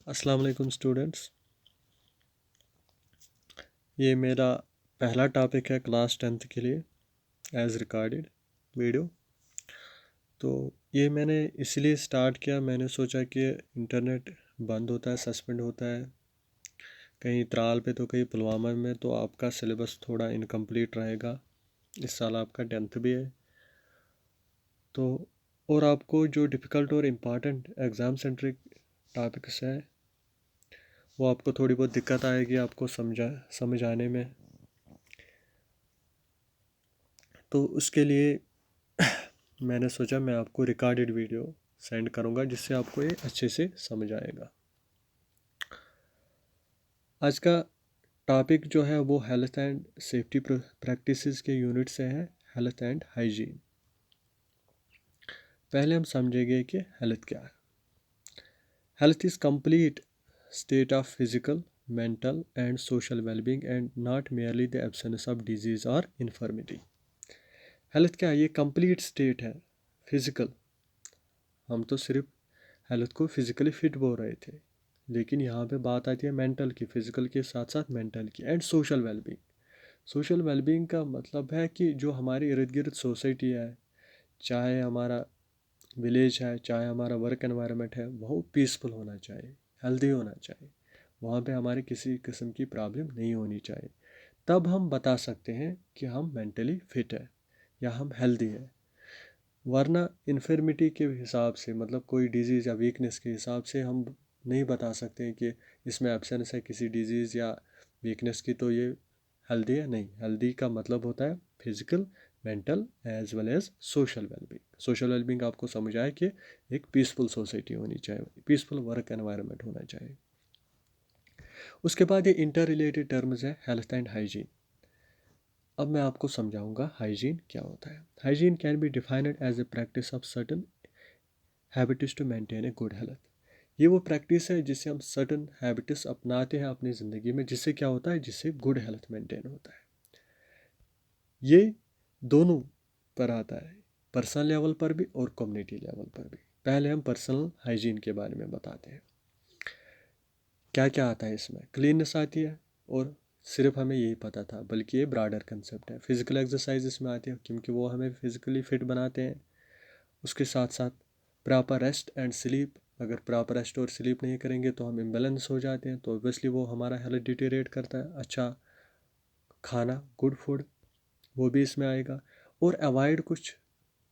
अस्सलाम वालेकुम स्टूडेंट्स। ये मेरा पहला टॉपिक है क्लास 10th के लिए एज रिकॉर्डेड वीडियो। तो ये मैंने इसलिए स्टार्ट किया, मैंने सोचा कि इंटरनेट बंद होता है, सस्पेंड होता है कहीं त्राल पे तो कहीं पुलवामा में, तो आपका सिलेबस थोड़ा इनकम्प्लीट रहेगा। इस साल आपका 10th भी है तो, और आपको जो डिफ़िकल्ट और इम्पॉर्टेंट एग्ज़ाम सेंट्रिक टॉपिक्स हैं वो आपको थोड़ी बहुत दिक्कत आएगी आपको समझ आने में। तो उसके लिए मैंने सोचा मैं आपको रिकॉर्डेड वीडियो सेंड करूंगा जिससे आपको ये अच्छे से समझ आएगा। आज का टॉपिक जो है वो हेल्थ एंड सेफ्टी प्रैक्टिसेस के यूनिट से है, हेल्थ एंड हाइजीन। पहले हम समझेंगे कि हेल्थ क्या है। Health is complete state of physical, mental and social wellbeing and not merely the absence of disease और इन्फर्मिटी। हेल्थ क्या है? ये कंप्लीट स्टेट है। फिजिकल, हम तो सिर्फ हेल्थ को फिजिकली फिट बोल रहे थे, लेकिन यहाँ पे बात आती है मेंटल की, फिजिकल के साथ साथ मेंटल की, and social wellbeing. Social wellbeing का मतलब है कि जो हमारे इर्द गिर्द सोसाइटी है, चाहे हमारा विलेज है, चाहे हमारा वर्क एनवायरनमेंट है, वो पीसफुल होना चाहिए, हेल्दी होना चाहिए। वहाँ पे हमारे किसी किस्म की प्रॉब्लम नहीं होनी चाहिए। तब हम बता सकते हैं कि हम मेंटली फिट है या हम हेल्दी है। वरना इन्फर्मिटी के हिसाब से, मतलब कोई डिजीज़ या वीकनेस के हिसाब से हम नहीं बता सकते हैं कि इसमें एब्सेंस है किसी डिजीज़ या वीकनेस की तो ये हेल्दी है। नहीं, हेल्दी का मतलब होता है physical, mental as well as social wellbeing. Social wellbeing आपको समझ आए कि एक पीसफुल सोसाइटी होनी चाहिए, पीसफुल वर्क एनवायरनमेंट होना चाहिए। उसके बाद ये इंटर रिलेटेड टर्म्स है हेल्थ एंड हाइजीन। अब मैं आपको समझाऊंगा हाइजीन क्या होता है। Hygiene can be defined as a practice of certain habits to maintain a good health. ये वो प्रैक्टिस है जिससे हम सर्टन हैबिट्स अपनाते हैं अपनी ज़िंदगी में, जिससे क्या होता है, जिससे गुड हेल्थ मेंटेन होता है। ये दोनों पर आता है, पर्सनल लेवल पर भी और कम्युनिटी लेवल पर भी। पहले हम पर्सनल हाइजीन के बारे में बताते हैं। क्या क्या आता है इसमें? क्लीननेस आती है, और सिर्फ हमें यही पता था, बल्कि ये ब्रॉडर कंसेप्ट है। फिजिकल एक्सरसाइज इसमें आती है क्योंकि वो हमें फिजिकली फिट बनाते हैं। उसके साथ साथ प्रॉपर रेस्ट एंड स्लीप। अगर प्रॉपर रेस्ट और स्लीप नहीं करेंगे तो हम इम्बेलेंस हो जाते हैं, तो ऑब्वियसली वो हमारा हेल्थ डिटेरिएट करता है। अच्छा खाना, गुड फूड, वो भी इसमें आएगा। और अवॉइड कुछ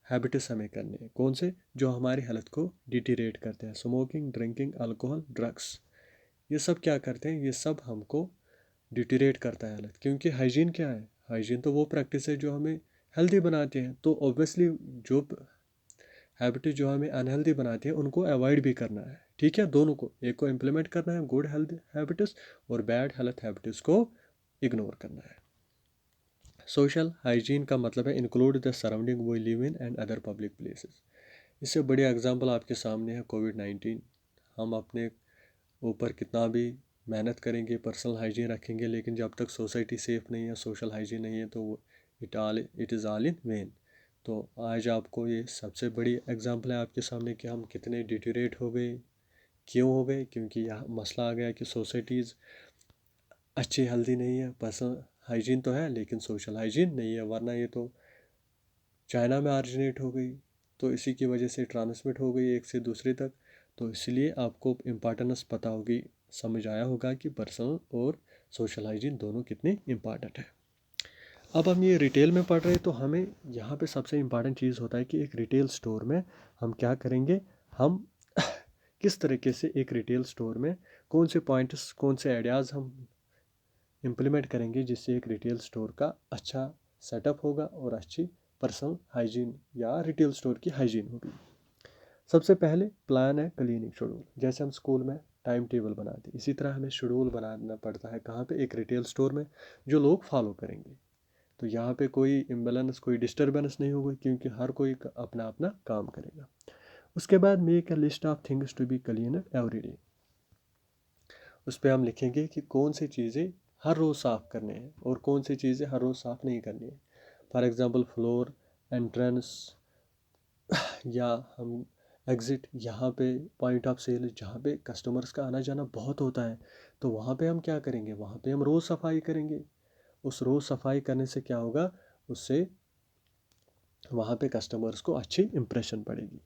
हैबिट्स हमें करने हैं, कौन से, जो हमारी हेल्थ को डिटेरिएट करते हैं। स्मोकिंग, ड्रिंकिंग, अल्कोहल, ड्रग्स, ये सब क्या करते हैं, ये सब हमको डिटेरिएट करता है हेल्थ। क्योंकि हाइजीन क्या है? हाइजीन तो वो प्रैक्टिस है जो हमें हेल्दी बनाते हैं। तो ऑब्वियसली जो हैबिट जो हमें अनहेल्दी बनाती है उनको अवॉइड भी करना है। ठीक है, दोनों को, एक को इम्प्लीमेंट करना है गुड हेल्थ हैबिट्स, और बैड हेल्थ हैबिट्स को इग्नोर करना है। सोशल हाइजीन का मतलब है include the surrounding we live in and other public places. इससे बड़ी एग्जांपल आपके सामने है कोविड-19। हम अपने ऊपर कितना भी मेहनत करेंगे, पर्सनल हाइजीन रखेंगे, लेकिन जब तक सोसाइटी सेफ नहीं है, सोशल हाइजीन नहीं है, तो it is all in when. तो आज आपको ये सबसे बड़ी एग्जांपल है आपके सामने कि हम कितने डिटेरिएट हो गए। क्यों हो गए? क्योंकि यह मसला आ गया कि सोसाइटीज़ अच्छी हेल्दी नहीं है। पर्सनल हाइजीन तो है लेकिन सोशल हाइजीन नहीं है। वरना ये तो चाइना में ऑरिजिनेट हो गई, तो इसी की वजह से ट्रांसमिट हो गई एक से दूसरे तक। तो इसलिए आपको इम्पॉर्टेंस पता होगी, समझ आया होगा कि पर्सनल और सोशल हाइजीन दोनों कितनी इम्पॉर्टेंट है। अब हम ये रिटेल में पढ़ रहे हैं, तो हमें यहाँ पे सबसे इम्पॉर्टेंट चीज़ होता है कि एक रिटेल स्टोर में हम क्या करेंगे, हम किस तरीके से एक रिटेल स्टोर में कौन से पॉइंट्स, कौन से आइडियाज़ हम इम्प्लीमेंट करेंगे जिससे एक रिटेल स्टोर का अच्छा सेटअप होगा और अच्छी पर्सनल हाइजीन या रिटेल स्टोर की हाइजीन होगी। सबसे पहले प्लान है क्लीनिंग शेड्यूल। जैसे हम स्कूल में टाइम टेबल बनाते हैं, इसी तरह हमें शेड्यूल बनाना पड़ता है कहाँ पे, एक रिटेल स्टोर में, जो लोग फॉलो करेंगे। तो यहाँ पे कोई इम्बेलेंस, कोई डिस्टर्बेंस नहीं होगी, क्योंकि हर कोई अपना अपना काम करेगा। उसके बाद make a list of things to be clean every day. उस पर हम लिखेंगे कि कौन सी चीज़ें हर रोज़ साफ़ करने हैं और कौन सी चीज़ें हर रोज़ साफ़ नहीं करनी है। फॉर एग्ज़ाम्पल फ्लोर, एंट्रेंस, या हम एग्ज़िट, यहाँ पे पॉइंट ऑफ सेल जहाँ पे कस्टमर्स का आना जाना बहुत होता है, तो वहाँ पे हम क्या करेंगे, वहाँ पे हम रोज़ सफाई करेंगे। उस रोज़ सफाई करने से क्या होगा, उससे वहाँ पे कस्टमर्स को अच्छी इंप्रेशन पड़ेगी।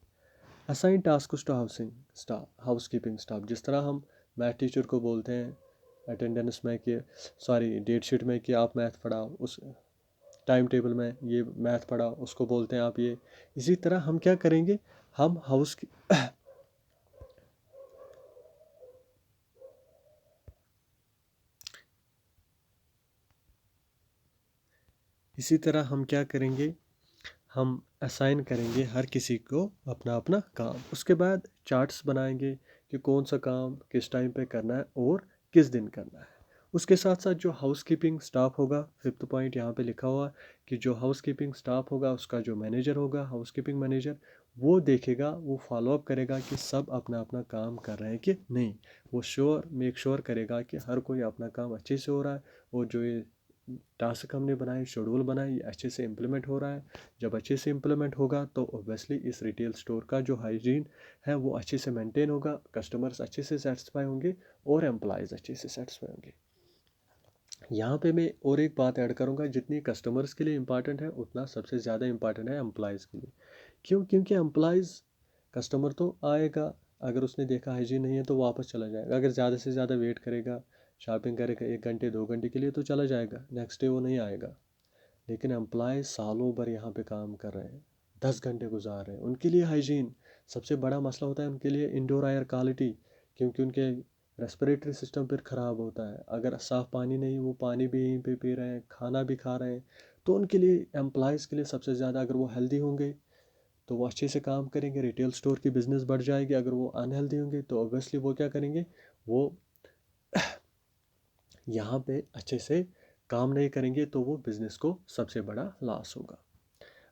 Assign task to housing staff, house keeping staff, जिस तरह हम मैथ टीचर को बोलते हैं अटेंडेंस में कि सॉरी डेट शीट में कि आप मैथ पढ़ाओ, उस टाइम टेबल में ये मैथ पढ़ाओ, उसको बोलते हैं आप ये। इसी तरह हम क्या करेंगे, हम हाउस की इसी तरह हम क्या करेंगे, हम असाइन करेंगे हर किसी को अपना अपना काम। उसके बाद चार्ट्स बनाएंगे कि कौन सा काम किस टाइम पे करना है और किस दिन करना है। उसके साथ साथ जो हाउस कीपिंग स्टाफ होगा, फिफ्थ पॉइंट यहाँ पे लिखा हुआ कि जो हाउस कीपिंग स्टाफ होगा उसका जो मैनेजर होगा, हाउस कीपिंग मैनेजर, वो देखेगा, वो फॉलोअप करेगा कि सब अपना अपना काम कर रहे हैं कि नहीं। वो मेक श्योर करेगा कि हर कोई अपना काम अच्छे से हो रहा है, और जो ये टास्क हमने बनाए, शेड्यूल बनाए, ये अच्छे से इम्प्लीमेंट हो रहा है। जब अच्छे से इम्प्लीमेंट होगा तो ऑब्वियसली इस रिटेल स्टोर का जो हाइजीन है वो अच्छे से मेंटेन होगा, कस्टमर्स अच्छे से सेटिस्फाई होंगे और एम्प्लॉयज़ अच्छे से सेटिस्फाई होंगे। यहाँ पे मैं और एक बात ऐड करूँगा, जितनी कस्टमर्स के लिए इम्पॉर्टेंट है उतना सबसे ज़्यादा इम्पॉर्टेंट है एम्प्लॉयज़ के लिए। क्यों? क्योंकि एम्प्लॉयज़, कस्टमर तो आएगा, अगर उसने देखा हाइजीन नहीं है तो वापस चला जाएगा। अगर ज़्यादा से ज़्यादा वेट करेगा, शॉपिंग करेगा 1 घंटे 2 घंटे के लिए तो चला जाएगा, नेक्स्ट डे वो नहीं आएगा। लेकिन एम्प्लॉय सालों भर यहाँ पे काम कर रहे हैं, 10 घंटे गुजार रहे हैं, उनके लिए हाइजीन सबसे बड़ा मसला होता है। उनके लिए इंडोर एयर क्वालिटी, क्योंकि उनके रेस्पिरेटरी सिस्टम फिर ख़राब होता है। अगर साफ़ पानी नहीं, वो पानी भी यहीं पे पी रहे हैं, खाना भी खा रहे हैं, तो उनके लिए, एम्प्लॉयज़ के लिए सबसे ज़्यादा, अगर वो हेल्दी होंगे तो वो अच्छे से काम करेंगे, रिटेल स्टोर की बिज़नेस बढ़ जाएगी। अगर वो अनहेल्दी होंगे तो ऑब्वियसली वो क्या करेंगे, वो यहाँ पे अच्छे से काम नहीं करेंगे, तो वो बिज़नेस को सबसे बड़ा लॉस होगा।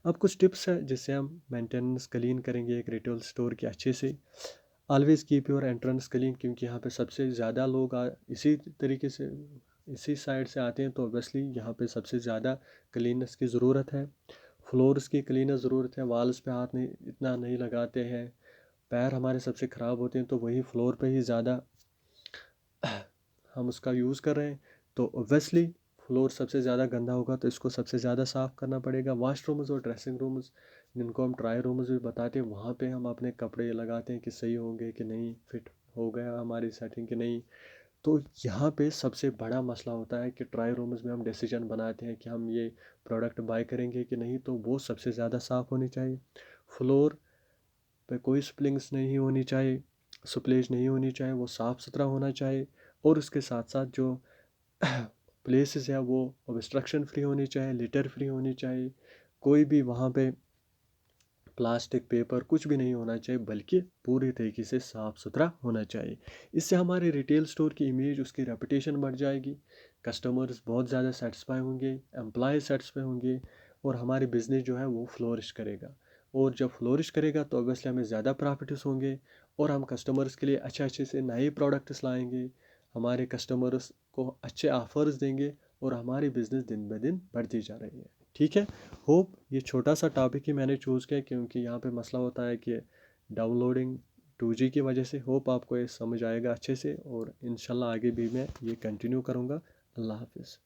अब कुछ टिप्स है जिससे हम मेंटेनेंस क्लीन करेंगे एक रिटेल स्टोर के अच्छे से। Always keep your entrance clean, क्योंकि यहाँ पे सबसे ज़्यादा लोग इसी तरीके से, इसी साइड से आते हैं, तो ऑब्वियसली यहाँ पे सबसे ज़्यादा क्लीननेस की ज़रूरत है। फ्लोर्स की क्लीननेस ज़रूरत है, वॉल्स पे हाथ नहीं, इतना नहीं लगाते हैं। पैर हमारे सबसे ख़राब होते हैं, तो वही फ्लोर पे ही ज़्यादा हम उसका यूज़ कर रहे हैं, तो ऑब्वियसली फ्लोर सबसे ज़्यादा गंदा होगा, तो इसको सबसे ज़्यादा साफ़ करना पड़ेगा। वाशरूम्स और ड्रेसिंग रूम्स, जिनको हम ट्राई रूम्स भी बताते हैं, वहाँ पे हम अपने कपड़े लगाते हैं कि सही होंगे कि नहीं, फिट हो गया हमारी सेटिंग कि नहीं। तो यहाँ पे सबसे बड़ा मसला होता है कि ट्राई रूम्स में हम डिसीजन बनाते हैं कि हम ये प्रोडक्ट बाय करेंगे कि नहीं, तो वो सबसे ज़्यादा साफ़ होनी चाहिए। फ्लोर पे कोई स्प्लिंग्स नहीं होनी चाहिए, स्प्लेज नहीं होनी चाहिए, वो साफ़ सुथरा होना चाहिए। और उसके साथ साथ जो प्लेसेस है वो ऑब्स्ट्रक्शन फ्री होनी चाहिए, लिटर फ्री होनी चाहिए। कोई भी वहाँ पे प्लास्टिक पेपर कुछ भी नहीं होना चाहिए, बल्कि पूरी तरीके से साफ़ सुथरा होना चाहिए। इससे हमारे रिटेल स्टोर की इमेज, उसकी रेपुटेशन बढ़ जाएगी, कस्टमर्स बहुत ज़्यादा सेटिस्फाई होंगे, एम्प्लॉय सेटिस्फाई होंगे, और हमारी बिज़नेस जो है वो फ्लोरिश करेगा। और जब फ्लोरिश करेगा तो ऑब्वियसली हमें ज़्यादा प्रॉफिट्स होंगे, और हम कस्टमर्स के लिए अच्छे अच्छे से नए प्रोडक्ट्स लाएंगे, हमारे कस्टमर्स को अच्छे ऑफर्स देंगे, और हमारी बिज़नेस दिन ब दिन बढ़ती जा रही है। ठीक है। होप ये छोटा सा टॉपिक ही मैंने चूज़ किया, क्योंकि यहाँ पे मसला होता है कि डाउनलोडिंग 2G की वजह से। होप आपको ये समझ आएगा अच्छे से, और इंशाल्लाह आगे भी मैं ये कंटिन्यू करूँगा। अल्लाह हाफिज़।